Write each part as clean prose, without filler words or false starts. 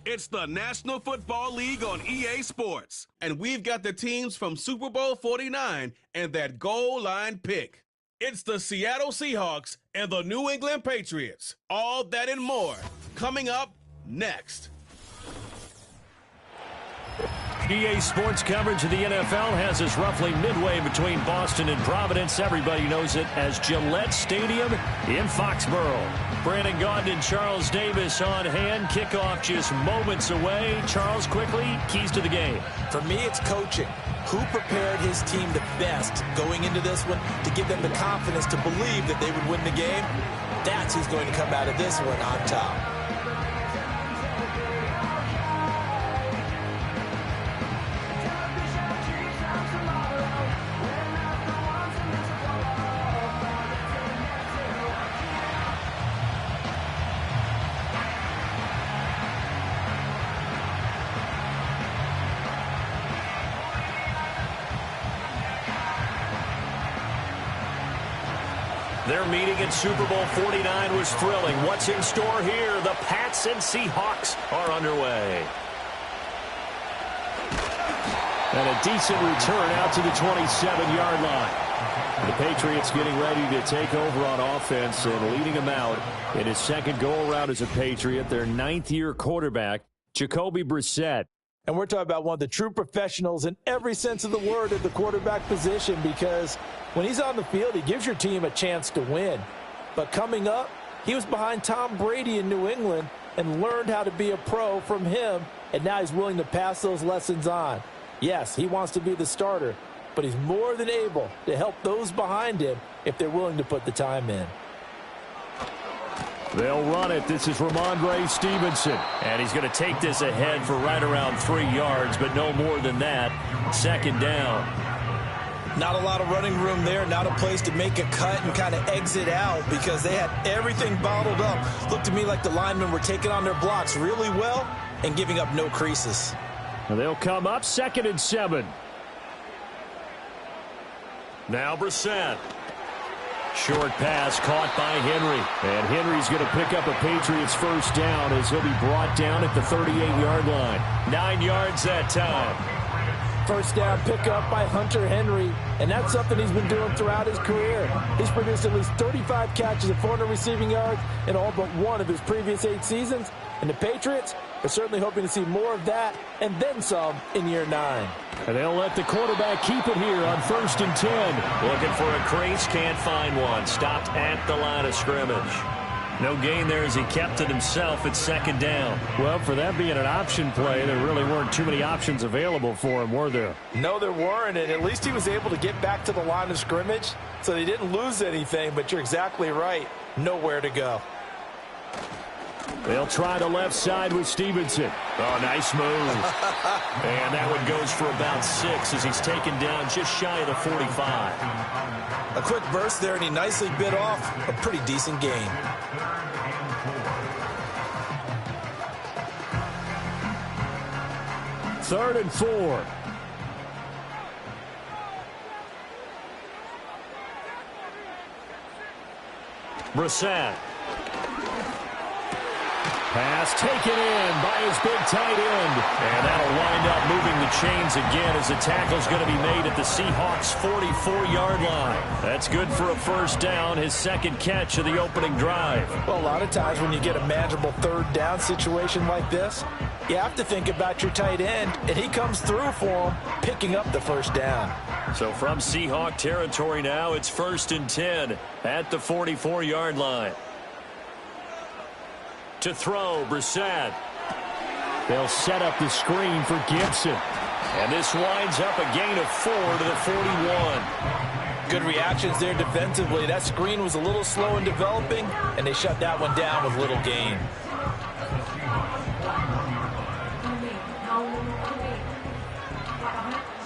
It's the National Football League on EA Sports. And we've got the teams from Super Bowl 49 and that goal line pick. It's the Seattle Seahawks and the New England Patriots. All that and more coming up next. EA Sports coverage of the NFL has us roughly midway between Boston and Providence. Everybody knows it as Gillette Stadium in Foxborough. Brandon Gaudin and Charles Davis on hand. Kickoff just moments away. Charles, quickly, keys to the game. For me, it's coaching. Who prepared his team the best going into this one to give them the confidence to believe that they would win the game? That's who's going to come out of this one on top. Their meeting at Super Bowl 49 was thrilling. What's in store here? The Pats and Seahawks are underway. And a decent return out to the 27-yard line. The Patriots getting ready to take over on offense and leading them out in his second go-around as a Patriot. Their ninth-year quarterback, Jacoby Brissett. And we're talking about one of the true professionals in every sense of the word at the quarterback position, because when he's on the field, he gives your team a chance to win. But coming up, he was behind Tom Brady in New England and learned how to be a pro from him, and now he's willing to pass those lessons on. Yes, he wants to be the starter, but he's more than able to help those behind him if they're willing to put the time in. They'll run it. This is Ramondre Stevenson. And he's going to take this ahead for right around 3 yards, but no more than that. Second down. Not a lot of running room there, not a place to make a cut and kind of exit out because they had everything bottled up. Looked to me like the linemen were taking on their blocks really well and giving up no creases. And they'll come up 2nd and 7. Now Brissett. Short pass caught by Henry. And Henry's going to pick up a Patriots first down as he'll be brought down at the 38-yard line. 9 yards that time. First down pickup by Hunter Henry, and that's something he's been doing throughout his career. He's produced at least 35 catches of 400 receiving yards in all but one of his previous 8 seasons. And the Patriots are certainly hoping to see more of that and then some in year 9. And they'll let the quarterback keep it here on 1st and 10. Looking for a crease, can't find one. Stopped at the line of scrimmage. No gain there as he kept it himself at 2nd down. Well, for that being an option play, there really weren't too many options available for him, were there? No, there weren't, and at least he was able to get back to the line of scrimmage, so they didn't lose anything, but you're exactly right. Nowhere to go. They'll try the left side with Stevenson. Oh, nice move. And that one goes for about 6 as he's taken down just shy of the 45. A quick burst there, and he nicely bit off a pretty decent gain. Third and 4. Brissett. Pass taken in by his big tight end. And that'll wind up moving the chains again as the tackle's going to be made at the Seahawks' 44-yard line. That's good for a first down, his second catch of the opening drive. Well, a lot of times when you get a manageable third down situation like this, you have to think about your tight end, and he comes through for him, picking up the first down. So from Seahawk territory now, it's 1st and 10 at the 44-yard line. To throw, Brissett. They'll set up the screen for Gibson. And this winds up a gain of 4 to the 41. Good reactions there defensively. That screen was a little slow in developing, and they shut that one down with little gain.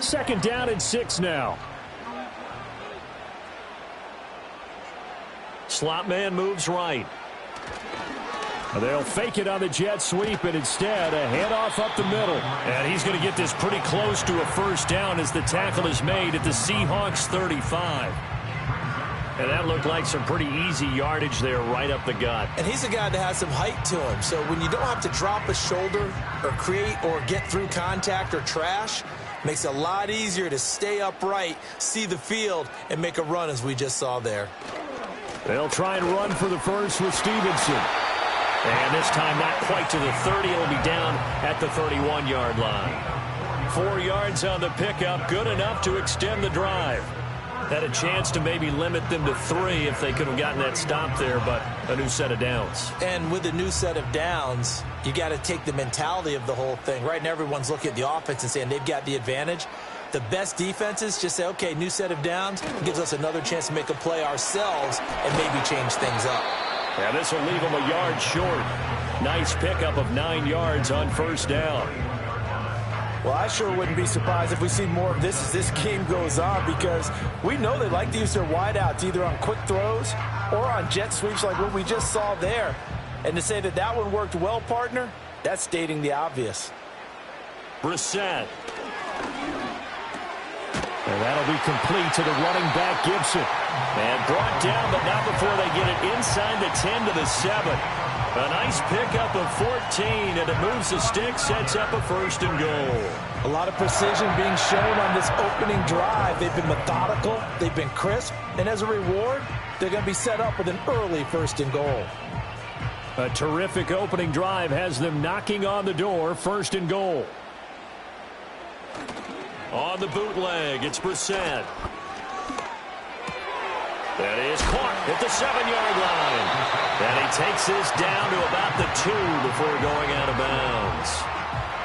Second down and 6 now. Slot man moves right. They'll fake it on the jet sweep, and instead a handoff up the middle. And he's going to get this pretty close to a first down as the tackle is made at the Seahawks 35. And that looked like some pretty easy yardage there right up the gut. And he's a guy that has some height to him. So when you don't have to drop a shoulder or create or get through contact or trash, makes it a lot easier to stay upright, see the field, and make a run as we just saw there. They'll try and run for the first with Stevenson. And this time not quite to the 30. It'll be down at the 31-yard line. 4 yards on the pickup, good enough to extend the drive. Had a chance to maybe limit them to 3 if they could have gotten that stop there, but a new set of downs. And with a new set of downs, you got to take the mentality of the whole thing. Right now, everyone's looking at the offense and saying they've got the advantage. The best defenses just say, okay, new set of downs, gives us another chance to make a play ourselves and maybe change things up. Yeah, this will leave them a yard short. Nice pickup of 9 yards on first down. Well, I sure wouldn't be surprised if we see more of this as this game goes on, because we know they like to use their wideouts either on quick throws or on jet sweeps like what we just saw there. And to say that that one worked well, partner, that's stating the obvious. Brissett. And that'll be complete to the running back, Gibson. And brought down, but not before they get it inside the 10 to the 7. A nice pickup of 14, and it moves the stick, sets up a first and goal. A lot of precision being shown on this opening drive. They've been methodical, they've been crisp, and as a reward, they're going to be set up with an early first and goal. A terrific opening drive has them knocking on the door, first and goal. On the bootleg, it's Brissett. That is caught at the 7-yard line. And he takes this down to about the 2 before going out of bounds.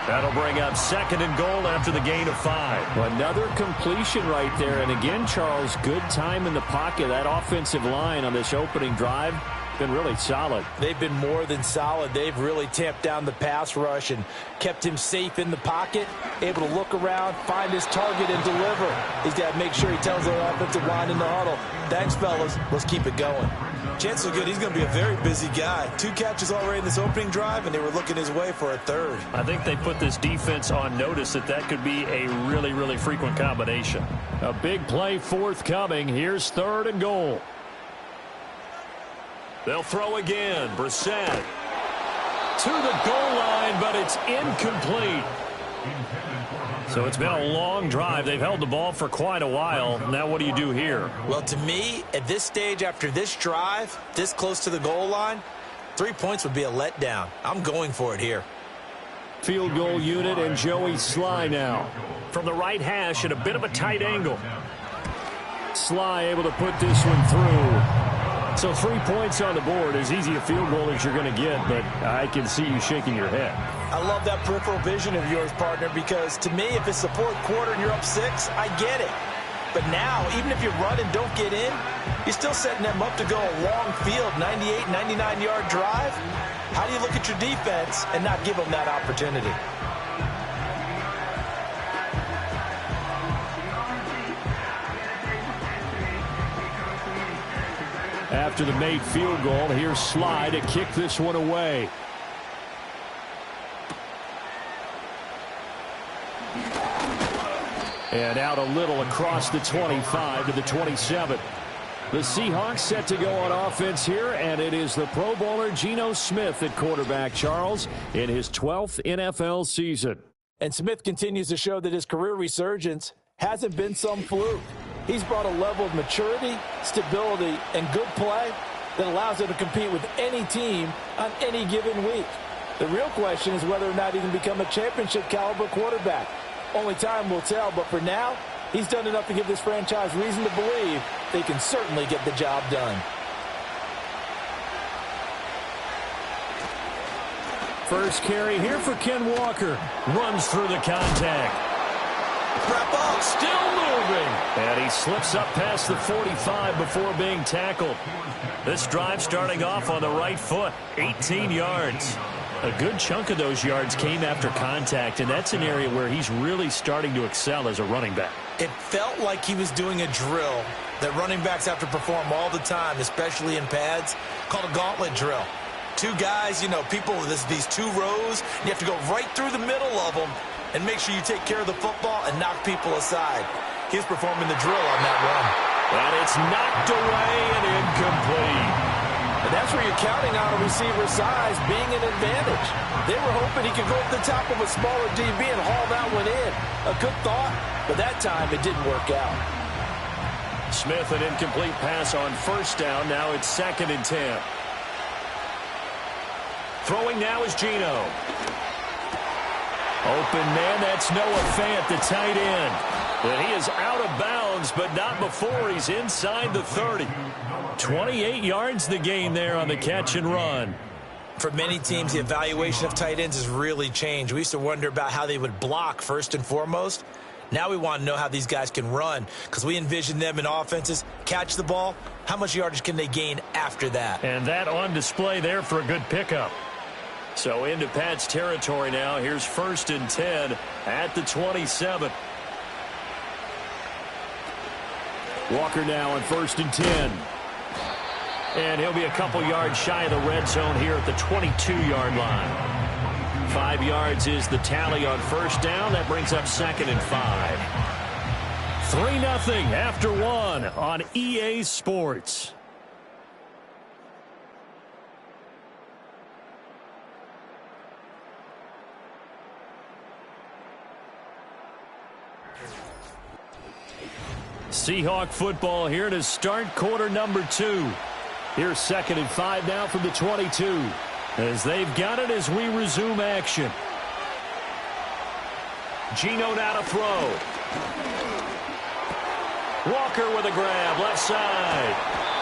That'll bring up second and goal after the gain of 5. Another completion right there. And again, Charles, good time in the pocket. That offensive line on this opening drive been really solid. They've been more than solid. They've really tamped down the pass rush and kept him safe in the pocket, able to look around, find his target, and deliver. He's got to make sure he tells the offensive line in the huddle, thanks, fellas, let's keep it going. Chances are good he's going to be a very busy guy. 2 catches already in this opening drive, and they were looking his way for a 3rd. I think they put this defense on notice that could be a really, really frequent combination. A big play forthcoming. Here's 3rd and goal. They'll throw again. Brissett to the goal line, but it's incomplete. So it's been a long drive. They've held the ball for quite a while. Now what do you do here? Well, to me, at this stage, after this drive, this close to the goal line, 3 points would be a letdown. I'm going for it here. Field goal unit and Joey Sly now. From the right hash at a bit of a tight angle. Sly able to put this one through. So 3 points on the board, as easy a field goal as you're going to get, but I can see you shaking your head. I love that peripheral vision of yours, partner, because to me, if it's the 4th quarter and you're up 6, I get it. But now, even if you run and don't get in, you're still setting them up to go a long field, 98, 99-yard drive. How do you look at your defense and not give them that opportunity? After the made field goal, here's Sly to kick this one away. And out a little across the 25 to the 27. The Seahawks set to go on offense here, and it is the Pro Bowler Geno Smith at quarterback, Charles, in his 12th NFL season. And Smith continues to show that his career resurgence hasn't been some fluke. He's brought a level of maturity, stability, and good play that allows him to compete with any team on any given week. The real question is whether or not he can become a championship-caliber quarterback. Only time will tell, but for now, he's done enough to give this franchise reason to believe they can certainly get the job done. First carry here for Ken Walker. Runs through the contact. Wrap up. Still moving. And he slips up past the 45 before being tackled. This drive starting off on the right foot. 18 yards. A good chunk of those yards came after contact, and that's an area where he's really starting to excel as a running back. It felt like he was doing a drill that running backs have to perform all the time, especially in pads, called a gauntlet drill. 2 guys, you know, people, these 2 rows, you have to go right through the middle of them and make sure you take care of the football and knock people aside. He's performing the drill on that run. And it's knocked away and incomplete. And that's where you're counting on a receiver's size being an advantage. They were hoping he could go up the top of a smaller DB and haul that one in. A good thought, but that time it didn't work out. Smith, an incomplete pass on first down. Now it's 2nd and 10. Throwing now is Geno. Open man, that's Noah Fant, the tight end. And he is out of bounds, but not before he's inside the 30. 28 yards the gain there on the catch and run. For many teams, the evaluation of tight ends has really changed. We used to wonder about how they would block first and foremost. Now we want to know how these guys can run, because we envision them in offenses, catch the ball, how much yardage can they gain after that? And that on display there for a good pickup. So into Pat's territory now. Here's 1st and 10 at the 27. Walker now on 1st and 10. And he'll be a couple yards shy of the red zone here at the 22-yard line. 5 yards is the tally on first down. That brings up 2nd and 5. 3-0 after 1 on EA Sports. Seahawk football here to start quarter number 2. Here's 2nd and 5 now from the 22. As they've got it as we resume action. Geno now to throw. Walker with a grab, left side.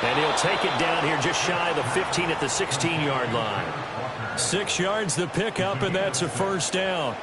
And he'll take it down here just shy of the 15 at the 16-yard line. 6 yards the pickup, and that's a first down.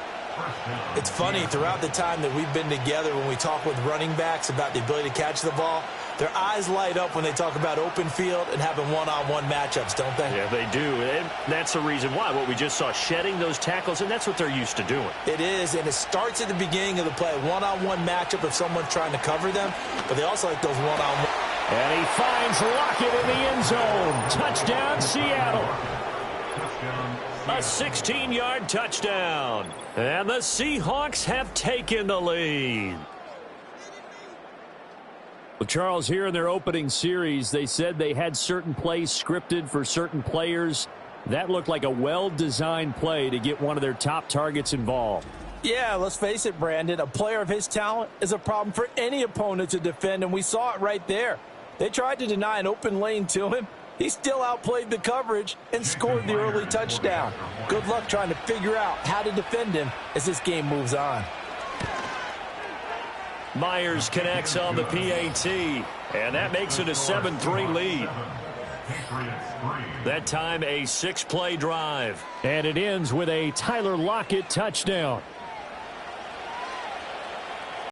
It's funny, throughout the time that we've been together, when we talk with running backs about the ability to catch the ball, their eyes light up when they talk about open field and having one-on-one matchups, don't they? Yeah, they do. And that's the reason why. What we just saw, shedding those tackles, and that's what they're used to doing. It is, and it starts at the beginning of the play. One-on-one matchup if someone's trying to cover them, but they also like those one-on-one. And he finds Lockett in the end zone. Touchdown, Seattle. A 16-yard touchdown. And the Seahawks have taken the lead. Well, Charles, here in their opening series, they said they had certain plays scripted for certain players. That looked like a well-designed play to get one of their top targets involved. Yeah, let's face it, Brandon. A player of his talent is a problem for any opponent to defend, and we saw it right there. They tried to deny an open lane to him. He still outplayed the coverage and scored the early touchdown. Good luck trying to figure out how to defend him as this game moves on. Myers connects on the PAT, and that makes it a 7-3 lead. That time a 6-play drive. And it ends with a Tyler Lockett touchdown.